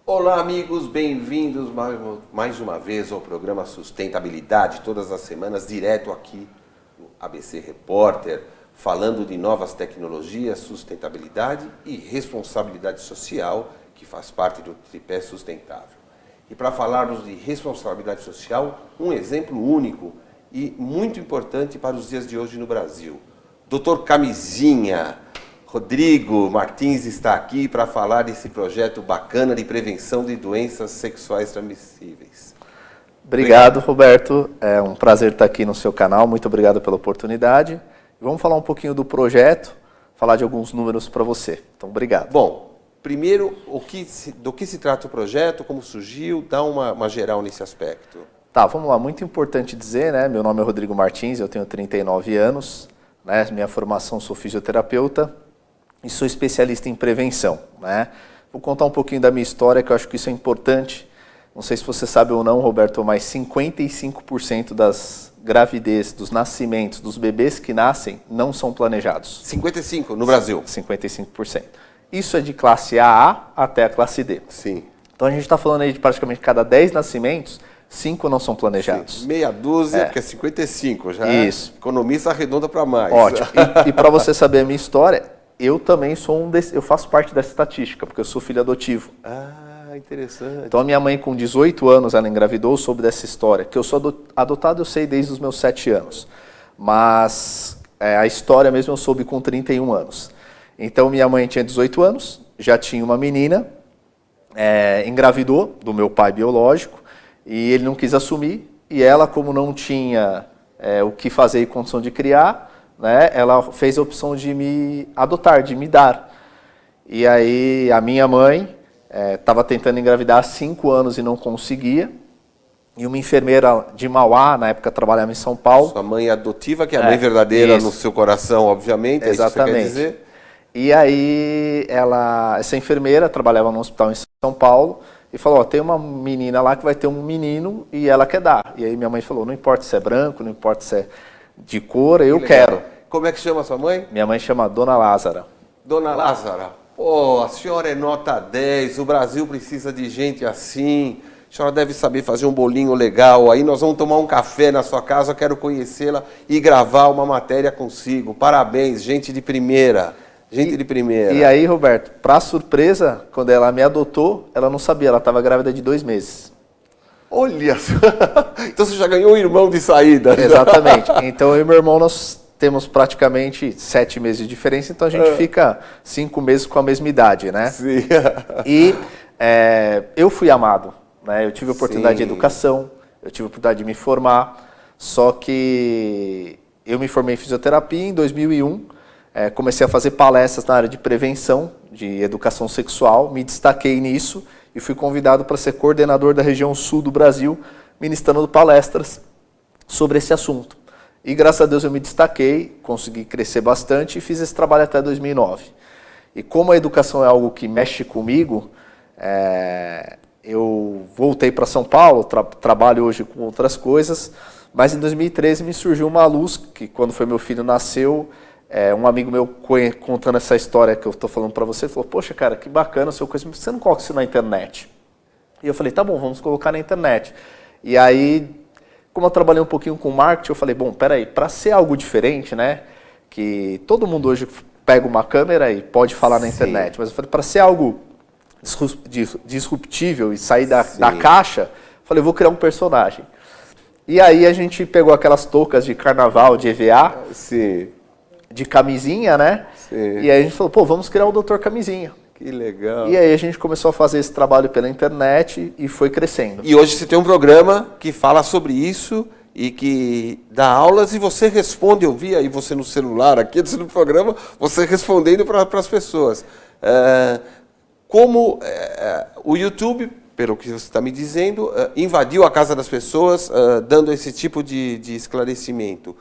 Olá, amigos, bem-vindos mais uma vez ao programa Sustentabilidade, todas as semanas, direto aqui no ABC Repórter, falando de novas tecnologias, sustentabilidade e responsabilidade social, que faz parte do tripé sustentável. E para falarmos de responsabilidade social, um exemplo único e muito importante para os dias de hoje no Brasil. Dr. Camisinha, Rodrigo Martins está aqui para falar desse projeto bacana de prevenção de doenças sexuais transmissíveis. Obrigado, Roberto. É um prazer estar aqui no seu canal. Muito obrigado pela oportunidade. Vamos falar um pouquinho do projeto, falar de alguns números para você. Então, obrigado. Bom, primeiro, do que se trata o projeto, como surgiu, dá uma geral nesse aspecto. Tá, vamos lá. Muito importante dizer, né? Meu nome é Rodrigo Martins, eu tenho 39 anos, né? Minha formação, sou fisioterapeuta e sou especialista em prevenção, né? Vou contar um pouquinho da minha história, que eu acho que isso é importante. Não sei se você sabe ou não, Roberto, mas 55% das gravidez, dos nascimentos, dos bebês que nascem, não são planejados. 55% no Brasil? 55%. Isso é de classe AA até a classe D. Sim. Então a gente está falando aí de praticamente cada 10 nascimentos, 5 não são planejados. Sim. Meia dúzia, porque é 55, já Isso. Economista arredonda para mais. Ótimo. E para você saber a minha história, eu também sou eu faço parte dessa estatística, porque eu sou filho adotivo. Ah, interessante. Então a minha mãe com 18 anos, ela engravidou, soube dessa história. Que eu sou adotado, eu sei desde os meus 7 anos. Mas a história mesmo eu soube com 31 anos. Então minha mãe tinha 18 anos, já tinha uma menina, engravidou do meu pai biológico, e ele não quis assumir, e ela, como não tinha o que fazer e condição de criar, né, ela fez a opção de me adotar, de me dar. E aí a minha mãe estava tentando engravidar há 5 anos e não conseguia. E uma enfermeira de Mauá, na época trabalhava em São Paulo. Sua mãe adotiva, que é a mãe verdadeira isso. No seu coração, obviamente. Exatamente. É isso que você quer dizer? E aí essa enfermeira trabalhava num hospital em São Paulo e falou, tem uma menina lá que vai ter um menino e ela quer dar. E aí minha mãe falou, não importa se é branco, não importa se é de cor, eu quero. Como é que chama sua mãe? Minha mãe chama Dona Lázara. Dona Lázara, pô, a senhora é nota 10, o Brasil precisa de gente assim, a senhora deve saber fazer um bolinho legal, aí nós vamos tomar um café na sua casa, eu quero conhecê-la e gravar uma matéria consigo. Parabéns, gente de primeira. Gente de primeira. E aí, Roberto, para surpresa, quando ela me adotou, ela não sabia, ela estava grávida de 2 meses. Olha só, então você já ganhou um irmão de saída. Exatamente. Então eu e meu irmão, nós temos praticamente 7 meses de diferença, então a gente fica 5 meses com a mesma idade, né? Sim. E eu fui amado, né? Eu tive a oportunidade de educação, eu tive a oportunidade de me formar, só que eu me formei em fisioterapia em 2001, comecei a fazer palestras na área de prevenção, de educação sexual, me destaquei nisso e fui convidado para ser coordenador da região sul do Brasil, ministrando palestras sobre esse assunto. E graças a Deus eu me destaquei, consegui crescer bastante e fiz esse trabalho até 2009. E como a educação é algo que mexe comigo, eu voltei para São Paulo, trabalho hoje com outras coisas, mas em 2013 me surgiu uma luz, que quando foi meu filho nasceu, um amigo meu contando essa história que eu estou falando para você, falou, poxa cara, que bacana o seu conhecimento, você não coloca isso na internet? E eu falei, tá bom, vamos colocar na internet. E aí, como eu trabalhei um pouquinho com marketing, eu falei, bom, peraí, para ser algo diferente, né, que todo mundo hoje pega uma câmera e pode falar na internet, mas eu falei, para ser algo disruptível e sair da caixa, eu falei, vou criar um personagem. E aí a gente pegou aquelas toucas de carnaval, de EVA, Sim. de camisinha, né? Sim. E aí a gente falou, pô, vamos criar o Dr. Camisinha. Que legal. E aí a gente começou a fazer esse trabalho pela internet e foi crescendo. E hoje você tem um programa que fala sobre isso e que dá aulas e você responde, eu vi aí você no celular aqui, no programa, você respondendo para as pessoas. Como o YouTube, pelo que você está me dizendo, invadiu a casa das pessoas, dando esse tipo de esclarecimento.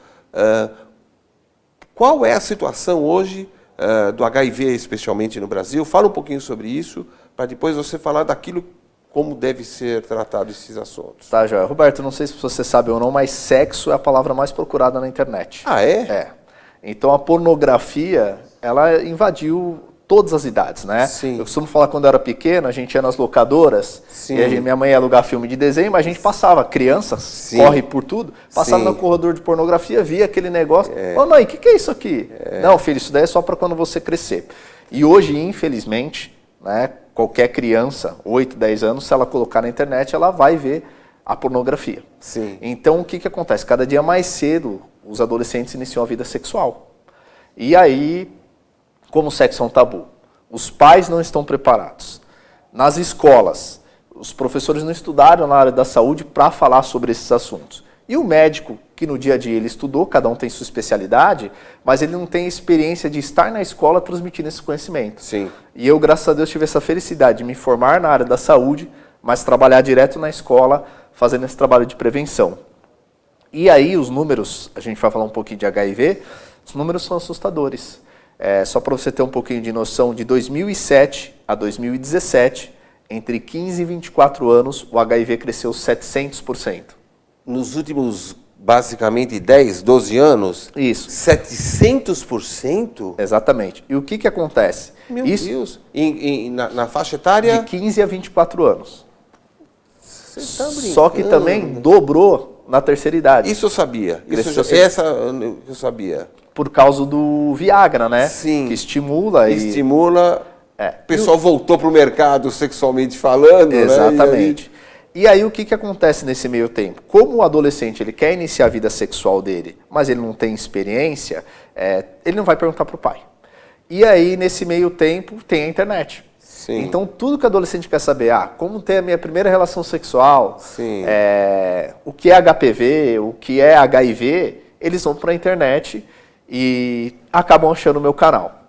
Qual é a situação hoje do HIV, especialmente no Brasil? Fala um pouquinho sobre isso, para depois você falar daquilo, como deve ser tratado esses assuntos. Tá, Joel. Roberto, não sei se você sabe ou não, mas sexo é a palavra mais procurada na internet. Ah, é? É. Então a pornografia, ela invadiu todas as idades, né? Sim. Eu costumo falar, quando eu era pequeno, a gente ia nas locadoras, Sim. e minha mãe ia alugar filme de desenho, mas a gente passava, crianças, Sim. corre por tudo, passava Sim. no corredor de pornografia, via aquele negócio, ô mãe, o que é isso aqui? Não, filho, isso daí é só para quando você crescer. E hoje, infelizmente, né, qualquer criança, 8, 10 anos, se ela colocar na internet, ela vai ver a pornografia. Sim. Então, o que acontece? Cada dia mais cedo, os adolescentes iniciam a vida sexual. E aí, como o sexo é um tabu, os pais não estão preparados. Nas escolas, os professores não estudaram na área da saúde para falar sobre esses assuntos. E o médico, que no dia a dia ele estudou, cada um tem sua especialidade, mas ele não tem experiência de estar na escola transmitindo esse conhecimento. Sim. E eu, graças a Deus, tive essa felicidade de me formar na área da saúde, mas trabalhar direto na escola, fazendo esse trabalho de prevenção. E aí os números, a gente vai falar um pouquinho de HIV, os números são assustadores. Só para você ter um pouquinho de noção, de 2007 a 2017, entre 15 e 24 anos, o HIV cresceu 700%. Nos últimos, basicamente, 10, 12 anos? Isso. 700%? Exatamente. E o que acontece? Meu Deus. Na faixa etária? De 15 a 24 anos. Você tá brincando. Só que também dobrou na terceira idade. Isso eu sabia. Essa eu sabia. Por causa do Viagra, né? Sim. Que estimula. Estimula. O pessoal voltou para o mercado sexualmente falando, exatamente. Né? E aí o que acontece nesse meio tempo? Como o adolescente ele quer iniciar a vida sexual dele, mas ele não tem experiência, ele não vai perguntar para o pai. E aí, nesse meio tempo, tem a internet. Sim. Então, tudo que o adolescente quer saber, como ter a minha primeira relação sexual, Sim. O que é HPV, o que é HIV, eles vão para a internet e acabam achando o meu canal.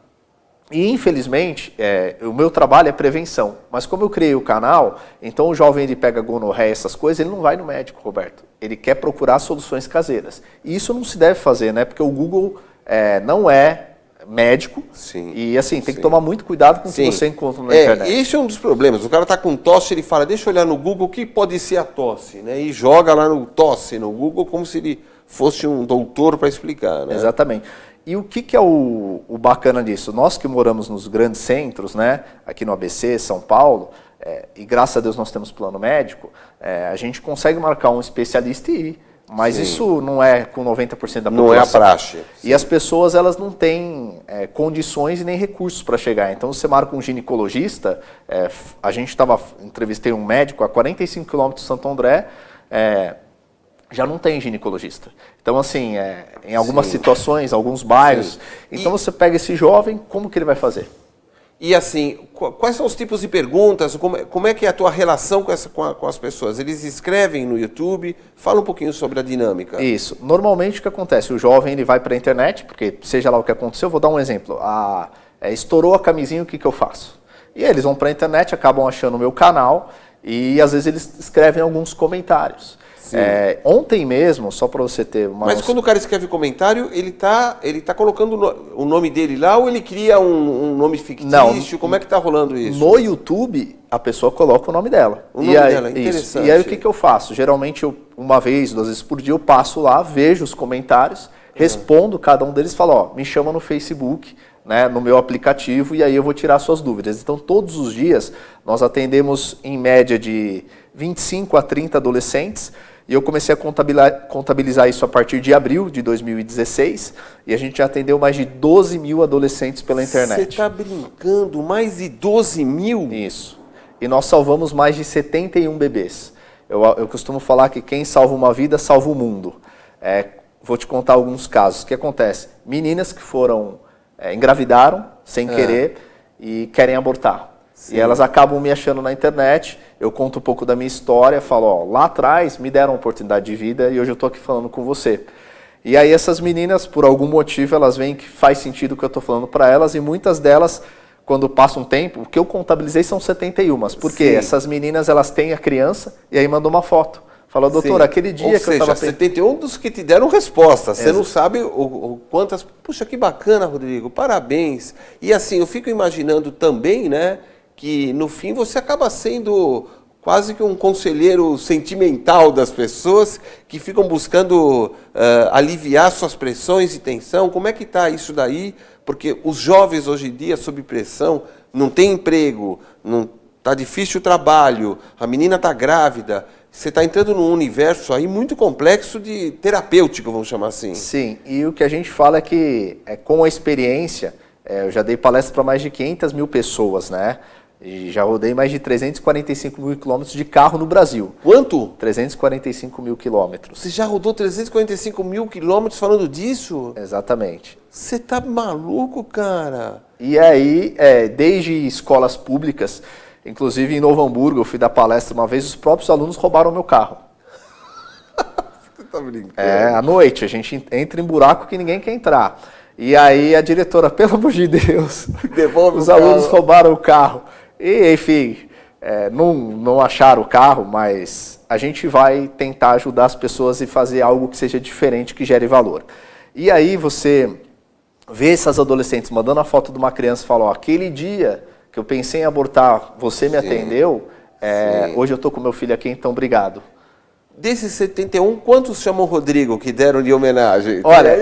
E, infelizmente, o meu trabalho é prevenção. Mas como eu criei o canal, então o jovem ele pega gonorreia, essas coisas, ele não vai no médico, Roberto. Ele quer procurar soluções caseiras. E isso não se deve fazer, né? Porque o Google não é médico. Sim. E assim, tem que tomar muito cuidado com o que você encontra na internet. Esse é um dos problemas. O cara está com tosse, ele fala, deixa eu olhar no Google o que pode ser a tosse, né? E joga lá no tosse, no Google, como se ele fosse um doutor para explicar, né? Exatamente. E o que é o bacana disso? Nós que moramos nos grandes centros, né? Aqui no ABC, São Paulo, e graças a Deus nós temos plano médico, a gente consegue marcar um especialista e ir. Mas Sim. isso não é com 90% da população. Não é a praxe. E as pessoas elas não têm condições e nem recursos para chegar. Então você marca um ginecologista, a gente entrevistei um médico a 45 km de Santo André, já não tem ginecologista. Então assim, em algumas situações, alguns bairros, então você pega esse jovem, como que ele vai fazer? E assim, quais são os tipos de perguntas? Como é que é a tua relação com as pessoas? Eles escrevem no YouTube? Fala um pouquinho sobre a dinâmica. Isso. Normalmente o que acontece? O jovem ele vai para a internet, porque seja lá o que aconteceu, vou dar um exemplo. Estourou a camisinha, o que eu faço? E eles vão para a internet, acabam achando o meu canal e às vezes eles escrevem alguns comentários. Ontem mesmo, só para você ter uma... Mas quando o cara escreve comentário, ele tá colocando o nome dele lá ou ele cria um nome fictício? Não, como é que tá rolando isso? No YouTube, a pessoa coloca o nome dela. O nome dela, interessante. E aí o que eu faço? Geralmente, uma vez, 2 vezes por dia, eu passo lá, vejo os comentários, respondo cada um deles e falo, me chama no Facebook, né, no meu aplicativo, e aí eu vou tirar suas dúvidas. Então, todos os dias, nós atendemos em média de 25 a 30 adolescentes, e eu comecei a contabilizar isso a partir de abril de 2016, e a gente já atendeu mais de 12 mil adolescentes pela internet. Você está brincando? Mais de 12 mil? Isso. E nós salvamos mais de 71 bebês. Eu costumo falar que quem salva uma vida, salva o mundo. Vou te contar alguns casos. O que acontece? Meninas que engravidaram sem querer e querem abortar. Sim. E elas acabam me achando na internet, eu conto um pouco da minha história, falo, lá atrás me deram uma oportunidade de vida e hoje eu estou aqui falando com você. E aí essas meninas, por algum motivo, elas veem que faz sentido o que eu estou falando para elas e muitas delas, quando passa um tempo, o que eu contabilizei são 71, porque essas meninas elas têm a criança e aí mandam uma foto. Falou, doutor, aquele dia que eu estava... Ou seja, 71 dos que te deram resposta. Você não sabe o quantas... Puxa, que bacana, Rodrigo, parabéns. E assim, eu fico imaginando também, né, que no fim você acaba sendo quase que um conselheiro sentimental das pessoas que ficam buscando aliviar suas pressões e tensão. Como é que está isso daí Porque os jovens hoje em dia, sob pressão, não tem emprego, não tá difícil o trabalho, a menina está grávida. Você está entrando num universo aí muito complexo de terapêutico, vamos chamar assim. Sim, e o que a gente fala é que com a experiência, eu já dei palestra para mais de 500 mil pessoas, né? E já rodei mais de 345 mil quilômetros de carro no Brasil. Quanto? 345 mil quilômetros. Você já rodou 345 mil quilômetros falando disso? Exatamente. Você tá maluco, cara? E aí, desde escolas públicas, inclusive em Novo Hamburgo, eu fui dar palestra uma vez, os próprios alunos roubaram o meu carro. Você tá brincando? À noite, a gente entra em buraco que ninguém quer entrar. E aí a diretora, pelo amor de Deus, devolve os alunos roubaram o carro. E, enfim, não acharam o carro, mas a gente vai tentar ajudar as pessoas e fazer algo que seja diferente, que gere valor. E aí você vê essas adolescentes mandando a foto de uma criança e fala, aquele dia que eu pensei em abortar, você me atendeu, hoje eu tô com meu filho aqui, então obrigado. Desses 71, quantos chamam Rodrigo que deram de homenagem? Olha,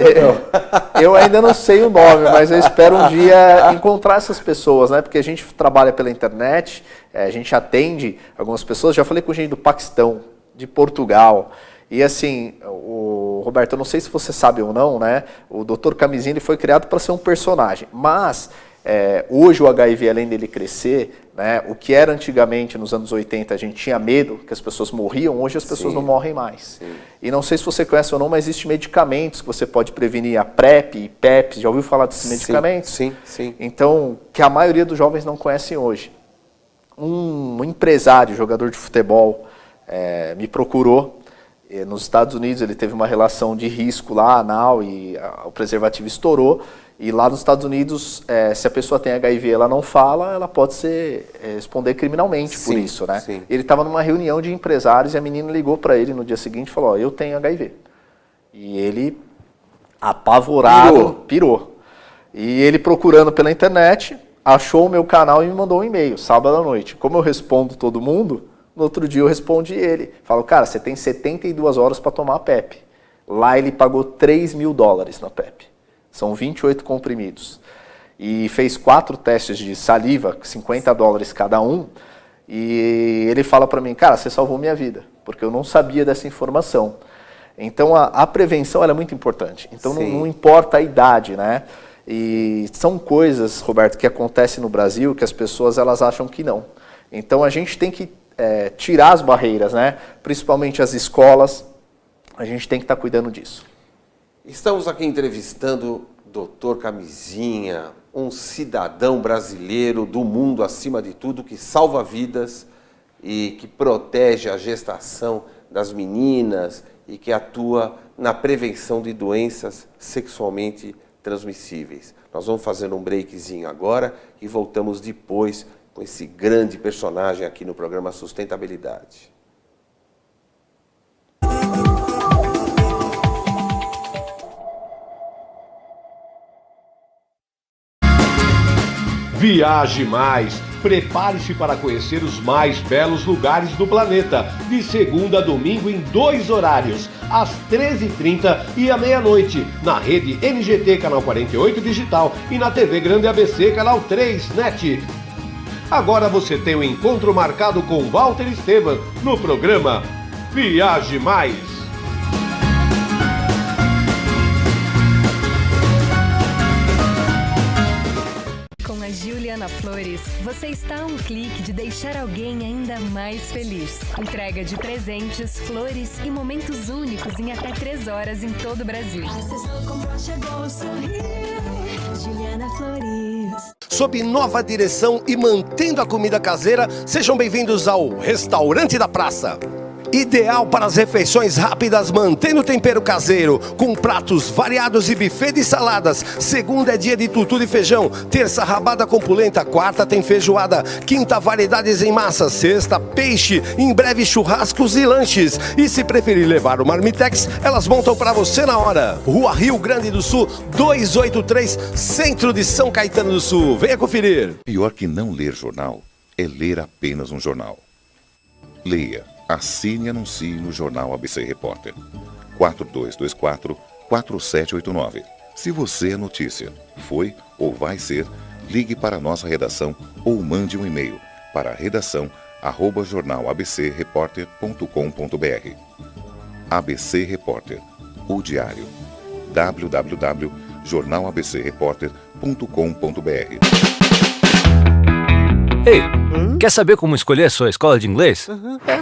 eu ainda não sei o nome, mas eu espero um dia encontrar essas pessoas, né? Porque a gente trabalha pela internet, a gente atende algumas pessoas, já falei com gente do Paquistão, de Portugal, e assim, Roberto, eu não sei se você sabe ou não, né? O Dr. Camisinha ele foi criado para ser um personagem, mas hoje o HIV, além dele crescer, né, o que era antigamente, nos anos 80, a gente tinha medo que as pessoas morriam, hoje as pessoas não morrem mais. Sim. E não sei se você conhece ou não, mas existem medicamentos que você pode prevenir, a PrEP e PEP, já ouviu falar desses medicamentos? Sim. Então, que a maioria dos jovens não conhecem hoje. Um empresário, jogador de futebol, me procurou. Nos Estados Unidos ele teve uma relação de risco lá, anal, e o preservativo estourou. E lá nos Estados Unidos, se a pessoa tem HIV e ela não fala, ela pode responder criminalmente por isso, né? Sim. Ele estava numa reunião de empresários e a menina ligou para ele no dia seguinte e falou, eu tenho HIV. E ele, apavorado, pirou. E ele procurando pela internet, achou o meu canal e me mandou um e-mail, sábado à noite. Como eu respondo todo mundo, no outro dia eu respondi ele. Falo, cara, você tem 72 horas para tomar a PEP. Lá ele pagou $3.000 na PEP. São 28 comprimidos. E fez 4 testes de saliva, $50 cada um. E ele fala para mim, cara, você salvou minha vida, porque eu não sabia dessa informação. Então a prevenção ela é muito importante. Então não importa a idade, né? E são coisas, Roberto, que acontecem no Brasil que as pessoas elas acham que não. Então a gente tem que tirar as barreiras, né? Principalmente as escolas, a gente tem que estar cuidando disso. Estamos aqui entrevistando o Dr. Camisinha, um cidadão brasileiro do mundo acima de tudo, que salva vidas e que protege a gestação das meninas e que atua na prevenção de doenças sexualmente transmissíveis. Nós vamos fazer um breakzinho agora e voltamos depois com esse grande personagem aqui no programa Sustentabilidade. Viaje mais! Prepare-se para conhecer os mais belos lugares do planeta, de segunda a domingo em 2 horários, às 13h30 e à meia-noite, na rede NGT Canal 48 Digital e na TV Grande ABC Canal 3 NET. Agora você tem um encontro marcado com Walter Esteban no programa Viaje Mais! Juliana Flores, você está a um clique de deixar alguém ainda mais feliz. Entrega de presentes, flores e momentos únicos em até 3 horas em todo o Brasil. Juliana Flores. Sob nova direção e mantendo a comida caseira, sejam bem-vindos ao Restaurante da Praça. Ideal para as refeições rápidas, mantendo o tempero caseiro, com pratos variados e buffet de saladas. Segunda é dia de tutu de feijão, terça rabada com polenta, quarta tem feijoada, quinta variedades em massa, sexta peixe, em breve churrascos e lanches. E se preferir levar o Marmitex, elas montam para você na hora. Rua Rio Grande do Sul, 283, centro de São Caetano do Sul. Venha conferir. Pior que não ler jornal é ler apenas um jornal. Leia. Assine e anuncie no Jornal ABC Repórter. 4224-4789. Se você é notícia, foi ou vai ser, ligue para a nossa redação ou mande um e-mail para redação@jornalabcreporter.com.br. ABC Repórter, o diário. www.jornalabcreporter.com.br. Ei, quer saber como escolher a sua escola de inglês?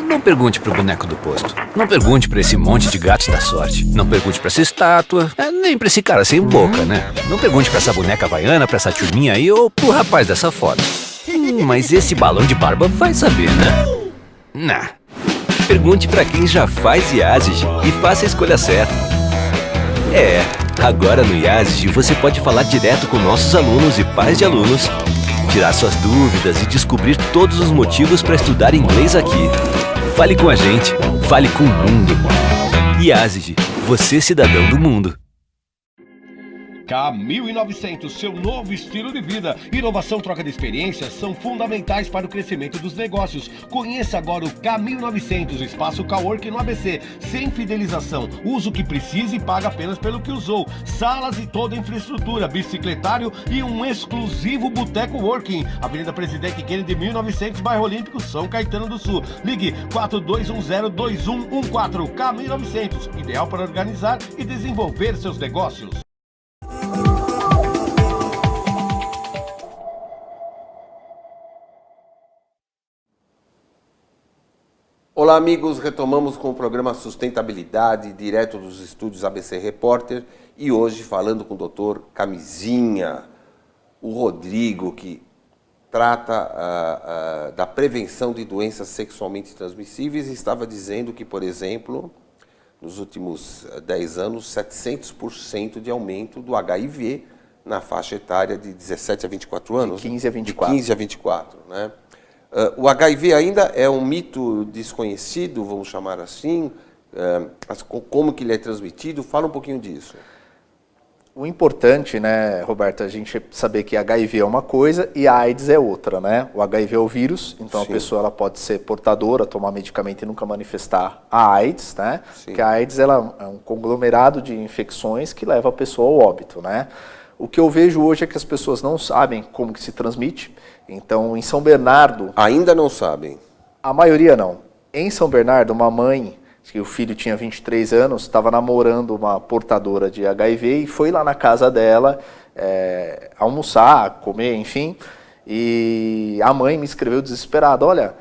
Não pergunte pro boneco do posto. Não pergunte pra esse monte de gatos da sorte. Não pergunte pra essa estátua. Nem pra esse cara sem boca, né? Não pergunte pra essa boneca havaiana, pra essa turminha aí ou pro rapaz dessa foto. Mas esse balão de barba vai saber, né? Nah. Pergunte pra quem já faz IASIG e faça a escolha certa. Agora no IASIG você pode falar direto com nossos alunos e pais de alunos, tirar suas dúvidas e descobrir todos os motivos para estudar inglês aqui. Fale com a gente, fale com o mundo. IASIG, você cidadão do mundo. K1900, seu novo estilo de vida. Inovação, troca de experiências são fundamentais para o crescimento dos negócios. Conheça agora o K1900, espaço coworking no ABC. Sem fidelização, usa o que precisa e paga apenas pelo que usou. Salas e toda a infraestrutura, bicicletário e um exclusivo boteco working. Avenida Presidente Kennedy, 1900, bairro Olímpico, São Caetano do Sul. Ligue 4210-2114. K1900, ideal para organizar e desenvolver seus negócios. Olá, amigos, retomamos com o programa Sustentabilidade, direto dos estúdios ABC Repórter, e hoje falando com o Dr. Camisinha, o Rodrigo, que trata da prevenção de doenças sexualmente transmissíveis, e estava dizendo que, por exemplo, nos últimos 10 anos, 700% de aumento do HIV na faixa etária de 17 a 24 anos. De 15 a 24. De 15 a 24, né? O HIV ainda é um mito desconhecido, vamos chamar assim. Como que ele é transmitido? Fala um pouquinho disso. O importante, né, Roberto, a gente saber que HIV é uma coisa e a AIDS é outra, né? O HIV é o vírus, então Sim. A pessoa ela pode ser portadora, tomar medicamento e nunca manifestar a AIDS, né? Sim. Porque a AIDS ela é um conglomerado de infecções que leva a pessoa ao óbito, né? O que eu vejo hoje é que as pessoas não sabem como que se transmite. Então, em São Bernardo... Ainda não sabem? A maioria não. Em São Bernardo, uma mãe, que o filho tinha 23 anos, estava namorando uma portadora de HIV e foi lá na casa dela almoçar, comer, enfim. E a mãe me escreveu desesperada, olha,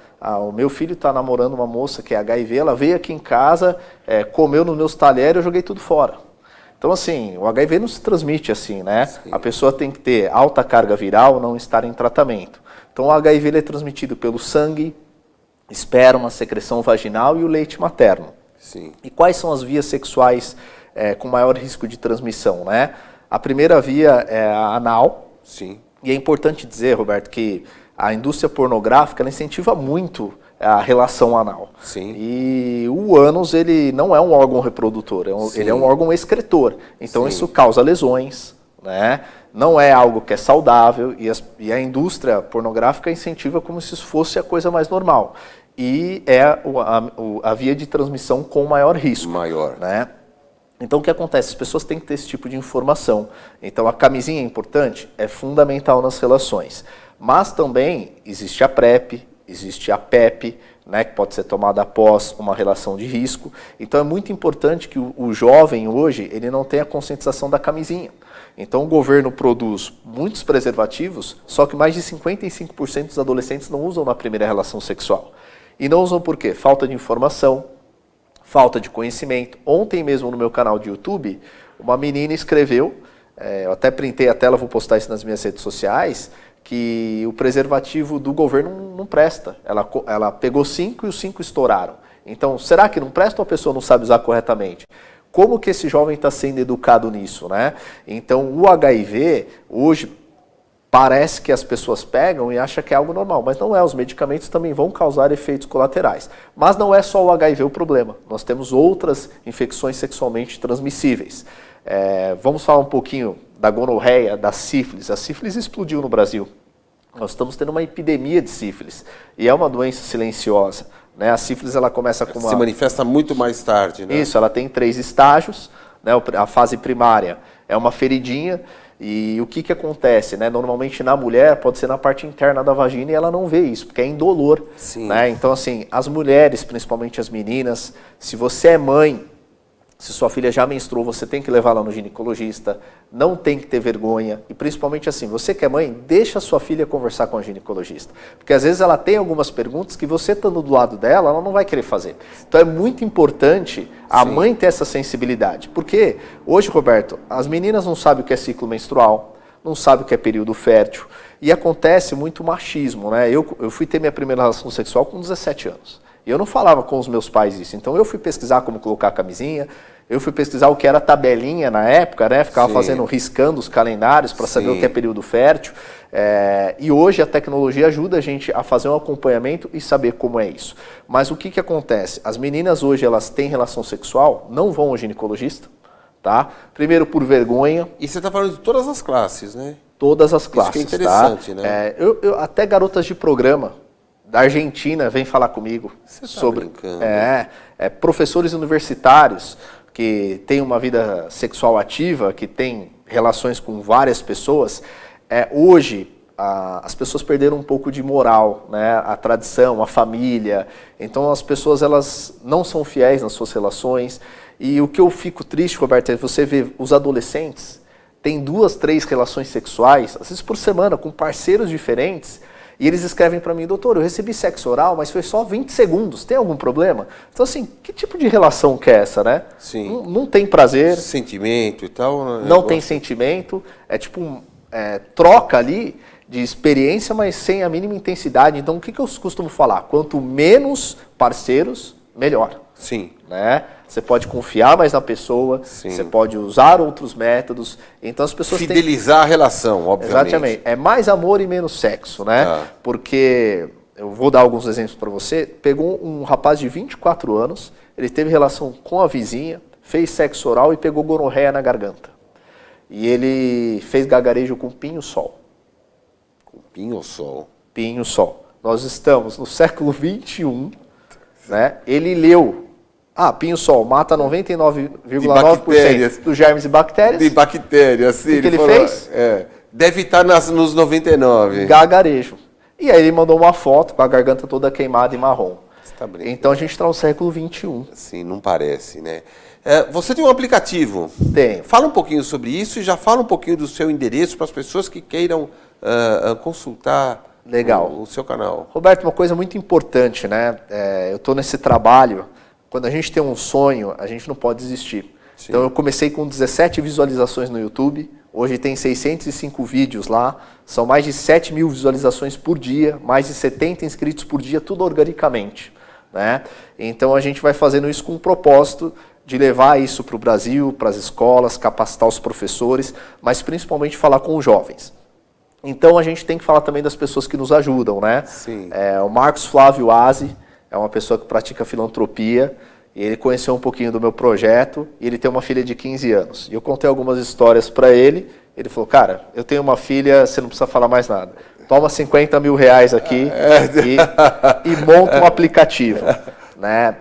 o meu filho está namorando uma moça que é HIV, ela veio aqui em casa, comeu nos meus talheres e eu joguei tudo fora. Então, assim, o HIV não se transmite assim, né? Sim. A pessoa tem que ter alta carga viral, não estar em tratamento. Então, o HIV ele é transmitido pelo sangue, esperma, secreção vaginal e o leite materno. Sim. E quais são as vias sexuais com maior risco de transmissão, né? A primeira via é a anal. Sim. E é importante dizer, Roberto, que a indústria pornográfica ela incentiva muito a relação anal. Sim. E o ânus, ele não é um órgão reprodutor, ele é um órgão excretor. Então Sim. Isso causa lesões, né? Não é algo que é saudável e a indústria pornográfica incentiva como se isso fosse a coisa mais normal. E é a via de transmissão com maior risco. Maior. Né? Então o que acontece? As pessoas têm que ter esse tipo de informação. Então a camisinha é importante? É fundamental nas relações. Mas também existe a PrEP, existe a PEP, né, que pode ser tomada após uma relação de risco. Então é muito importante que o jovem hoje ele não tenha conscientização da camisinha. Então o governo produz muitos preservativos, só que mais de 55% dos adolescentes não usam na primeira relação sexual. E não usam por quê? Falta de informação, falta de conhecimento. Ontem mesmo no meu canal de YouTube, uma menina escreveu, eu até printei a tela, vou postar isso nas minhas redes sociais, que o preservativo do governo não presta. Ela pegou 5 e os 5 estouraram. Então, será que não presta ou a pessoa não sabe usar corretamente? Como que esse jovem está sendo educado nisso, né? Então, o HIV, hoje, parece que as pessoas pegam e acham que é algo normal, mas não é. Os medicamentos também vão causar efeitos colaterais. Mas não é só o HIV o problema. Nós temos outras infecções sexualmente transmissíveis. Vamos falar um pouquinho da gonorreia, da sífilis. A sífilis explodiu no Brasil. Nós estamos tendo uma epidemia de sífilis. E é uma doença silenciosa. Né? A sífilis ela começa com uma... Se manifesta muito mais tarde, né? Isso, ela tem 3 estágios. né, a fase primária, é uma feridinha. E o que acontece, né? Normalmente na mulher pode ser na parte interna da vagina e ela não vê isso, porque é indolor. Né? Então, assim, as mulheres, principalmente as meninas, se você é mãe, se sua filha já menstruou, você tem que levar ela no ginecologista, não tem que ter vergonha. E principalmente assim, você que é mãe, deixa a sua filha conversar com a ginecologista. Porque às vezes ela tem algumas perguntas que você estando do lado dela, ela não vai querer fazer. Então é muito importante a mãe ter essa sensibilidade. Porque hoje, Roberto, as meninas não sabem o que é ciclo menstrual, não sabem o que é período fértil. E acontece muito machismo, né? Eu fui ter minha primeira relação sexual com 17 anos. Eu não falava com os meus pais isso, então eu fui pesquisar como colocar a camisinha, eu fui pesquisar o que era tabelinha na época, né? Ficava riscando os calendários para saber o que é período fértil. E hoje a tecnologia ajuda a gente a fazer um acompanhamento e saber como é isso. Mas o que acontece? As meninas hoje, elas têm relação sexual, não vão ao ginecologista, tá? Primeiro por vergonha. E você está falando de todas as classes, né? Todas as classes, isso que é interessante, tá? Né? Até garotas de programa da Argentina vem falar comigo sobre professores universitários que têm uma vida sexual ativa, que têm relações com várias pessoas. Hoje as pessoas perderam um pouco de moral, né? A tradição, a família. Então as pessoas, elas não são fiéis nas suas relações. E o que eu fico triste, Roberto, é você ver os adolescentes têm 2, 3 relações sexuais, às vezes por semana, com parceiros diferentes. E eles escrevem para mim, doutor, eu recebi sexo oral, mas foi só 20 segundos, tem algum problema? Então, assim, que tipo de relação que é essa, né? Sim. Não tem prazer. Sentimento e tal. Não tem sentimento. É tipo troca ali de experiência, mas sem a mínima intensidade. Então, o que eu costumo falar? Quanto menos parceiros, melhor. Sim. Né? Você pode confiar mais na pessoa, você pode usar outros métodos. Então as pessoas fidelizar a relação, obviamente. Exatamente. É mais amor e menos sexo, né? Porque, eu vou dar alguns exemplos para você, pegou um rapaz de 24 anos, ele teve relação com a vizinha, fez sexo oral e pegou gonorreia na garganta. E ele fez gagarejo com pinho-sol. Com pinho-sol? Pinho-sol. Nós estamos no século XXI, né? Ele leu... pinho-sol mata 99,9% dos germes e bactérias. De bactérias, sim. O que ele fez? Deve estar nos 99. Gagarejo. E aí ele mandou uma foto com a garganta toda queimada e marrom. Você tá brincando. Então a gente está no século XXI. Sim, não parece, né? Você tem um aplicativo. Tenho. Fala um pouquinho sobre isso e já fala um pouquinho do seu endereço para as pessoas que queiram consultar o seu canal. Roberto, uma coisa muito importante, né? Eu estou nesse trabalho. Quando a gente tem um sonho, a gente não pode desistir. Sim. Então eu comecei com 17 visualizações no YouTube, hoje tem 605 vídeos lá, são mais de 7 mil visualizações por dia, mais de 70 inscritos por dia, tudo organicamente. Né? Então a gente vai fazendo isso com o propósito de levar isso para o Brasil, para as escolas, capacitar os professores, mas principalmente falar com os jovens. Então a gente tem que falar também das pessoas que nos ajudam, né? Sim. O Marcos Flávio Aze é uma pessoa que pratica filantropia, e ele conheceu um pouquinho do meu projeto, e ele tem uma filha de 15 anos. E eu contei algumas histórias para ele, ele falou, cara, eu tenho uma filha, você não precisa falar mais nada. Toma 50 mil reais aqui e monta um aplicativo. Né?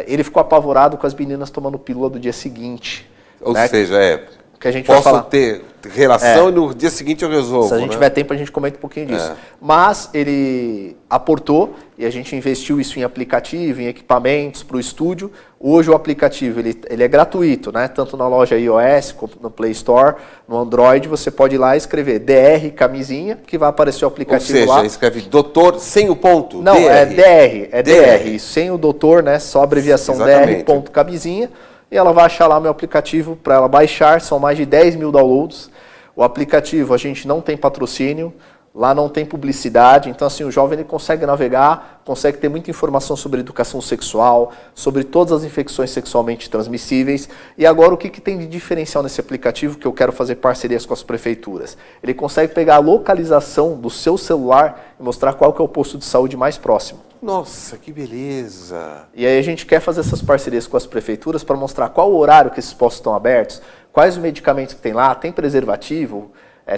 Ele ficou apavorado com as meninas tomando pílula do dia seguinte. Ou né? seja, que a gente vai falar. ter relação e no dia seguinte eu resolvo. Se a gente tiver tempo, a gente comenta um pouquinho disso. Mas ele aportou e a gente investiu isso em aplicativo, em equipamentos para o estúdio. Hoje o aplicativo ele é gratuito, né? Tanto na loja iOS como no Play Store, no Android, você pode ir lá e escrever DR Camisinha, que vai aparecer o aplicativo lá. Ou seja, escreve doutor sem o ponto. Não, DR. Sem o doutor, né? Só a abreviação DR.camisinha. E ela vai achar lá meu aplicativo para ela baixar, são mais de 10 mil downloads. O aplicativo, a gente não tem patrocínio, lá não tem publicidade, então assim, o jovem ele consegue navegar, consegue ter muita informação sobre educação sexual, sobre todas as infecções sexualmente transmissíveis. E agora o que tem de diferencial nesse aplicativo, que eu quero fazer parcerias com as prefeituras? Ele consegue pegar a localização do seu celular e mostrar qual que é o posto de saúde mais próximo. Nossa, que beleza! E aí a gente quer fazer essas parcerias com as prefeituras para mostrar qual o horário que esses postos estão abertos, quais os medicamentos que tem lá, tem preservativo,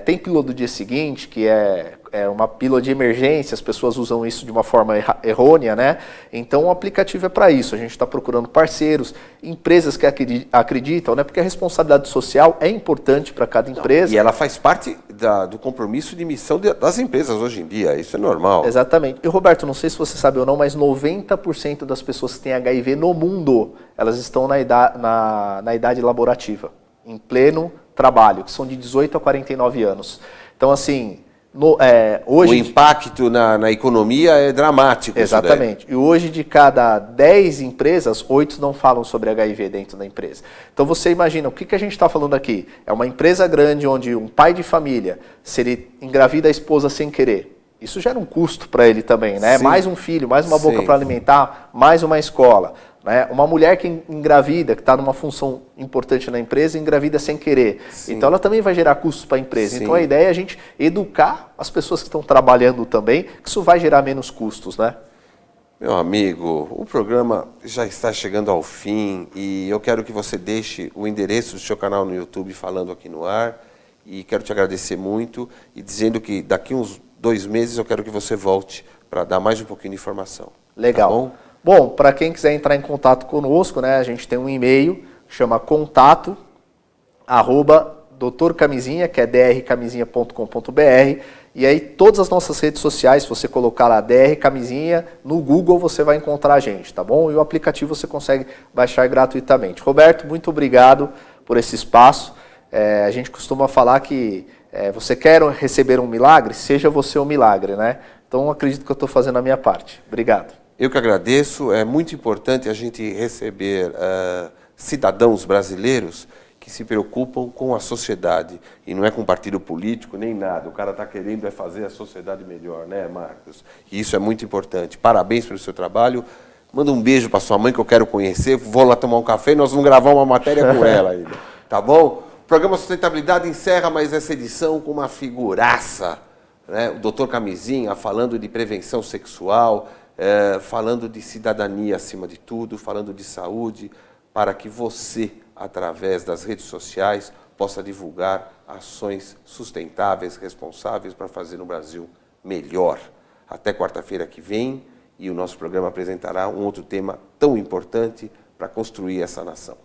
Tem pílula do dia seguinte, que é uma pílula de emergência, as pessoas usam isso de uma forma errônea, né? Então o aplicativo é para isso, a gente está procurando parceiros, empresas que acreditam, né? Porque a responsabilidade social é importante para cada empresa. E ela faz parte do compromisso de missão das empresas hoje em dia, isso é normal. Exatamente. E Roberto, não sei se você sabe ou não, mas 90% das pessoas que têm HIV no mundo, elas estão na idade laborativa, em pleno trabalho, que são de 18 a 49 anos. Então, assim, hoje... O impacto na economia é dramático. Exatamente. E hoje, de cada 10 empresas, 8 não falam sobre HIV dentro da empresa. Então, você imagina, o que a gente está falando aqui? É uma empresa grande onde um pai de família, se ele engravida a esposa sem querer, isso gera um custo para ele também, né? Sim. Mais um filho, mais uma boca Sim. para alimentar, mais uma escola. Né? Uma mulher que engravida, que está numa função importante na empresa, engravida sem querer. Sim. Então ela também vai gerar custos para a empresa. Sim. Então a ideia é a gente educar as pessoas que estão trabalhando também, que isso vai gerar menos custos, né? Meu amigo, o programa já está chegando ao fim e eu quero que você deixe o endereço do seu canal no YouTube falando aqui no ar e quero te agradecer muito e dizendo que daqui uns 2 meses eu quero que você volte para dar mais um pouquinho de informação. Legal. Tá bom? Bom, para quem quiser entrar em contato conosco, né, a gente tem um e-mail, chama contato@doutorcamisinha, que é drcamisinha.com.br, e aí todas as nossas redes sociais, se você colocar lá DR Camisinha, no Google você vai encontrar a gente, tá bom? E o aplicativo você consegue baixar gratuitamente. Roberto, muito obrigado por esse espaço. A gente costuma falar que você quer receber um milagre? Seja você um milagre, né? Então acredito que eu estou fazendo a minha parte. Obrigado. Eu que agradeço, é muito importante a gente receber cidadãos brasileiros que se preocupam com a sociedade, e não é com partido político nem nada, o cara está querendo fazer a sociedade melhor, né, Marcos? E isso é muito importante. Parabéns pelo seu trabalho, manda um beijo para sua mãe que eu quero conhecer, vou lá tomar um café e nós vamos gravar uma matéria com ela ainda, tá bom? O programa Sustentabilidade encerra mais essa edição com uma figuraça, né? O Dr. Camisinha falando de prevenção sexual, falando de cidadania acima de tudo, falando de saúde, para que você, através das redes sociais, possa divulgar ações sustentáveis, responsáveis para fazer um Brasil melhor. Até quarta-feira que vem, e o nosso programa apresentará um outro tema tão importante para construir essa nação.